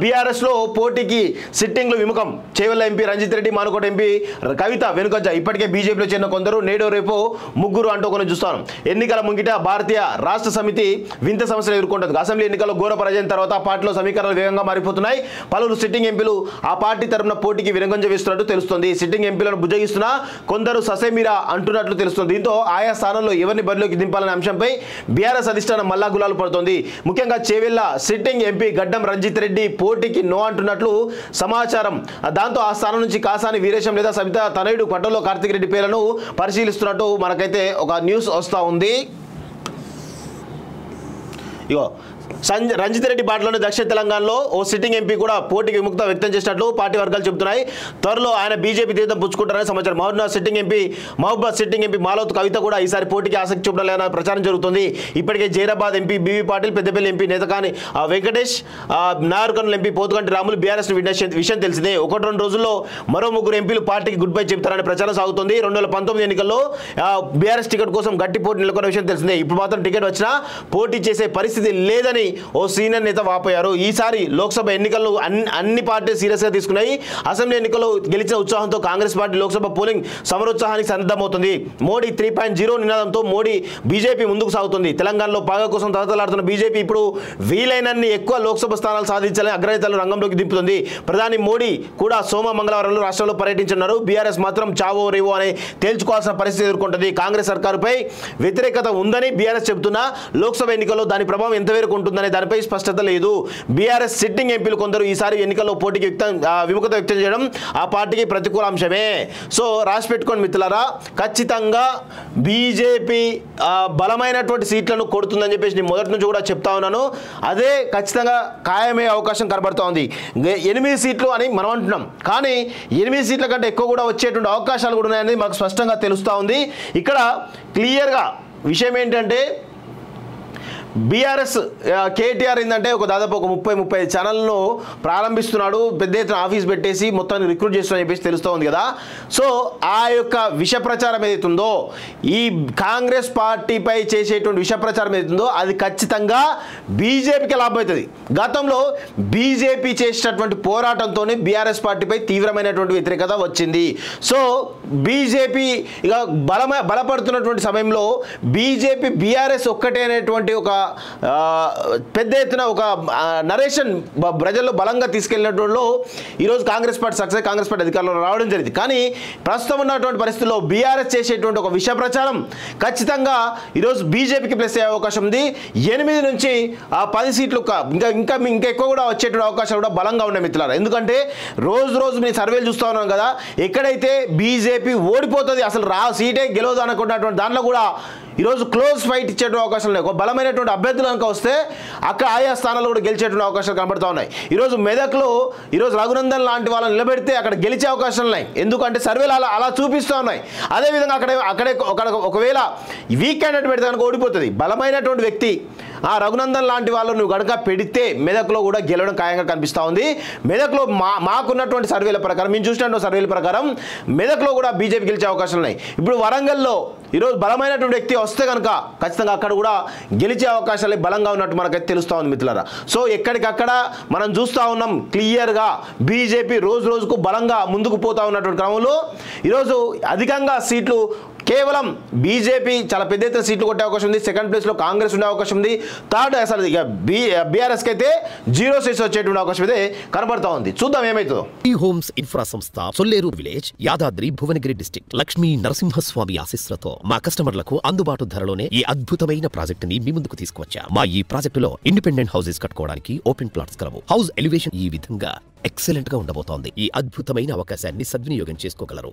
BRS లో పోటీకి సిట్టింగ్లు విముఖం. Chevella MP Ranjith Reddy, Manukota MP కవిత వెనుకొంజ. ఇప్పటికే బీజేపీలో చేరిన కొందరు నేడో రేపో ముగ్గురు అంటూ కొన్ని చూస్తాం. ఎన్నికల ముంగిట భారతీయ రాష్ట్ర సమితి వింత సమస్యలు ఎదుర్కొంటుంది. అసెంబ్లీ ఎన్నికల్లో ఘోర పరాజయం తర్వాత ఆ పార్టీలో సమీకరణలు వేగంగా మారిపోతున్నాయి. పలువురు సిట్టింగ్ ఎంపీలు ఆ పార్టీ తరఫున పోటీకి వెనుకొంజ వేస్తున్నట్టు తెలుస్తుంది. సిట్టింగ్ ఎంపీలను బుజ్జగిస్తున్నా కొందరు ససేమిరా అంటున్నట్లు తెలుస్తుంది. దీంతో ఆయా స్థానంలో ఎవరిని బరిలోకి దింపాలనే అంశంపై బీఆర్ఎస్ అధిష్టానం మల్లా గులాలు పడుతోంది. ముఖ్యంగా చేవెళ్ల సిట్టింగ్ ఎంపీ గడ్డం రంజిత్ రెడ్డి పోటీకి నో అంటున్నట్లు సమాచారం. దాంతో ఆ స్థానం నుంచి కాసాని వీరేశం లేదా సబిత తనయుడు పట్టణంలో కార్తిక్ రెడ్డి పేర్లను పరిశీలిస్తున్నట్టు మనకైతే ఒక న్యూస్ వస్తూ ఉంది. ఇగో రంజిత్ రెడ్డి బాటలోని దక్షిణ తెలంగాణలో ఓ సిట్టింగ్ ఎంపీ కూడా పోటీకి విముక్త వ్యక్తం చేసినట్లు పార్టీ వర్గాలు చెబుతున్నాయి. త్వరలో ఆయన బీజేపీ తీర్థం పుచ్చుకుంటారని సమాచారం. మహబూబాద్ సిట్టింగ్ ఎంపీ మాలవత్ కవిత కూడా ఈసారి పోటీకి ఆసక్తి చూపలేదన్న ప్రచారం జరుగుతుంది. ఇప్పటికే Zaheerabad MP B V Patil, Peddapalli MP Netakani Venkatesh, Nagarkurnool MP Pothuganti Ramulu BRS విషయం తెలిసిందే. 1-2 రోజుల్లో మరో 3 ఎంపీలు పార్టీకి గుడ్ బై చెబుతారని ప్రచారం సాగుతుంది. 2019 ఎన్నికల్లో బీఆర్ఎస్ టికెట్ కోసం గట్టి పోటీ నెలకొన్న విషయం తెలిసిందే. ఇప్పుడు మాత్రం టికెట్ వచ్చినా పోటీ చేసే పరిస్థితి లేదని ఓ సీనియర్ నేత వాపోయారు. ఈసారి లోక్సభ ఎన్నికల్లో అన్ని పార్టీలు సీరియస్ గా తీసుకున్నాయి. అసెంబ్లీ ఎన్నికల్లో గెలిచిన ఉత్సాహంతో కాంగ్రెస్ పార్టీ లోక్సభ పోలింగ్ సమరోత్సాహానికి సన్నద్ధమవుతుంది. మోడీ 3.0 నినాదంతో మోడీ బీజేపీ ముందుకు సాగుతుంది. తెలంగాణలో పాగా కోసం తహతలాడుతున్న బీజేపీ ఇప్పుడు వీలైనన్ని ఎక్కువ లోక్సభ స్థానాలు సాధించాలని అగ్రనేతలు రంగంలోకి దింపుతుంది. ప్రధాని మోడీ కూడా మంగళవారంలో రాష్ట్రంలో పర్యటించనున్నారు. బీఆర్ఎస్ మాత్రం చావో రేవో అని తేల్చుకోవాల్సిన పరిస్థితి ఎదుర్కొంటుంది. కాంగ్రెస్ సర్కారుపై వ్యతిరేకత ఉందని బీఆర్ఎస్ చెబుతున్నా లోక్సభ ఎన్నికల్లో దాని ప్రభావం ఎంతవరకు ఉంటుందనే దానిపై స్పష్టత లేదు. బీఆర్ఎస్ సిట్టింగ్ ఎంపీలు కొందరు ఈసారి ఎన్నికల్లో పోటీకి విముఖత వ్యక్తం చేయడం ఆ పార్టీకి ప్రతికూల అంశమే. సో రాసి పెట్టుకోండి మిత్రులారా, ఖచ్చితంగా బీజేపీ బలమైనటువంటి సీట్లను కొడుతుందని చెప్పేసి నేను మొదటి నుంచి కూడా చెప్తా ఉన్నాను. అదే ఖచ్చితంగా ఖాయమయ్యే అవకాశం కనబడుతూ ఉంది. 8 సీట్లు అని మనం అంటున్నాం, కానీ 8 సీట్ల కంటే ఎక్కువ కూడా వచ్చేటువంటి అవకాశాలు కూడా ఉన్నాయని మాకు స్పష్టంగా తెలుస్తూ ఉంది. ఇక్కడ క్లియర్గా విషయం ఏంటంటే బీఆర్ఎస్ కేటీఆర్ ఏంటంటే దాదాపు ఒక 30-35 ఛానల్ను ప్రారంభిస్తున్నాడు. పెద్ద ఎత్తున ఆఫీస్ పెట్టేసి మొత్తాన్ని రిక్రూట్ చేస్తున్నాడని చెప్పేసి తెలుస్తూ ఉంది కదా. సో ఆ యొక్క విష ప్రచారం ఏదైతుందో, ఈ కాంగ్రెస్ పార్టీపై చేసేటువంటి విష ప్రచారం ఏదైతుందో అది ఖచ్చితంగా బీజేపీకి లాభం అవుతుంది. గతంలో బీజేపీ చేసినటువంటి పోరాటంతోనే బీఆర్ఎస్ పార్టీపై తీవ్రమైనటువంటి వ్యతిరేకత వచ్చింది. సో బీజేపీ ఇక బలపడుతున్నటువంటి సమయంలో బీజేపీ బీఆర్ఎస్ ఒక్కటే అనేటువంటి ఒక పెద్ద ఎత్తున ఒక నరేషన్ ప్రజల్లో బలంగా తీసుకెళ్లినట్లో ఈరోజు Congress party success, Congress party అధికారంలో రావడం జరిగింది. కానీ ప్రస్తుతం ఉన్నటువంటి పరిస్థితుల్లో బీఆర్ఎస్ చేసేటువంటి ఒక విష ప్రచారం ఖచ్చితంగా ఈరోజు బీజేపీకి ప్లస్ అయ్యే అవకాశం ఉంది. 8 నుంచి 10 సీట్లు ఇంకా ఎక్కువ కూడా వచ్చేటువంటి అవకాశాలు కూడా బలంగా ఉన్నాయి మిత్రులారా. ఎందుకంటే రోజు మీ సర్వేలు చూస్తూ ఉన్నాం కదా, ఎక్కడైతే బీజేపీ ఓడిపోతుంది అసలు సీటే గెలవదు అనుకున్నటువంటి దాంట్లో కూడా ఈరోజు క్లోజ్ ఫైట్ ఇచ్చేటువంటి అవకాశాలు ఉన్నాయి. ఒక బలమైనటువంటి అభ్యర్థులు కనుక వస్తే అక్కడ ఆయా స్థానాలు కూడా గెలిచేటువంటి అవకాశాలు కనబడుతూ ఉన్నాయి. ఈరోజు మెదక్లో రఘునందన్ లాంటి వాళ్ళని నిలబెడితే అక్కడ గెలిచే అవకాశాలు ఉన్నాయి. ఎందుకంటే సర్వేలు అలా చూపిస్తూ ఉన్నాయి. అదేవిధంగా అక్కడే ఒకవేళ వీక్ క్యాండిడేట్ పెడితే కనుక ఓడిపోతుంది. బలమైనటువంటి వ్యక్తి రఘునందన్ లాంటి వాళ్ళు నువ్వు కనుక పెడితే మెదక్లో కూడా గెలవడం ఖాయంగా కనిపిస్తూ ఉంది. మెదక్లో మాకున్నటువంటి సర్వేల ప్రకారం, మేము చూసినటువంటి సర్వేల ప్రకారం మెదక్లో కూడా బీజేపీ గెలిచే అవకాశాలు ఉన్నాయి. ఇప్పుడు వరంగల్లో ఈరోజు బలమైనటువంటి వ్యక్తి వస్తే కనుక ఖచ్చితంగా అక్కడ కూడా గెలిచే అవకాశాలు బలంగా ఉన్నట్టు మనకైతే తెలుస్తూ ఉంది మిత్రులారా. సో ఎక్కడికక్కడ మనం చూస్తూ ఉన్నాం క్లియర్గా బీజేపీ రోజుకు బలంగా ముందుకు పోతూ ఉన్నటువంటి క్రమంలో ఈరోజు అధికంగా సీట్లు కేవలం బీజేపీ చాలా పెద్ద ఎత్తున సీట్లు కొట్టే అవకాశం ఉంది. సెకండ్ ప్లేస్లో కాంగ్రెస్ ఉండే అవకాశం ఉంది. థర్డ్ అసలు ఇక బీఆర్ఎస్కి అయితే 0 సీట్స్ వచ్చేటువంటి అవకాశం అయితే కనబడతా ఉంది. చూద్దాం ఏమైతుందో. ఈ హోమ్స్ ఇన్ఫ్రా సంస్థ సొల్లేరు విలేజ్, యాదాద్రి భువనగిరి డిస్ట్రిక్ట్ లక్ష్మీ నరసింహస్వామి ఆశీస్సులతో మా కస్టమర్లకు అందుబాటు ధరలోనే ఈ అద్భుతమైన ప్రాజెక్ట్ ని మీ ముందుకు తీసుకువచ్చా. మా ఈ ప్రాజెక్టులో ఇండిపెండెంట్ హౌసెస్ కట్టుకోవడానికి ఓపెన్ ప్లాట్స్ కలవు. హౌస్ ఎలివేషన్ ఈ విధంగా ఎక్సలెంట్ గా ఉండబోతోంది. ఈ అద్భుతమైన అవకాశాన్ని సద్వినియోగం చేసుకోగలరు.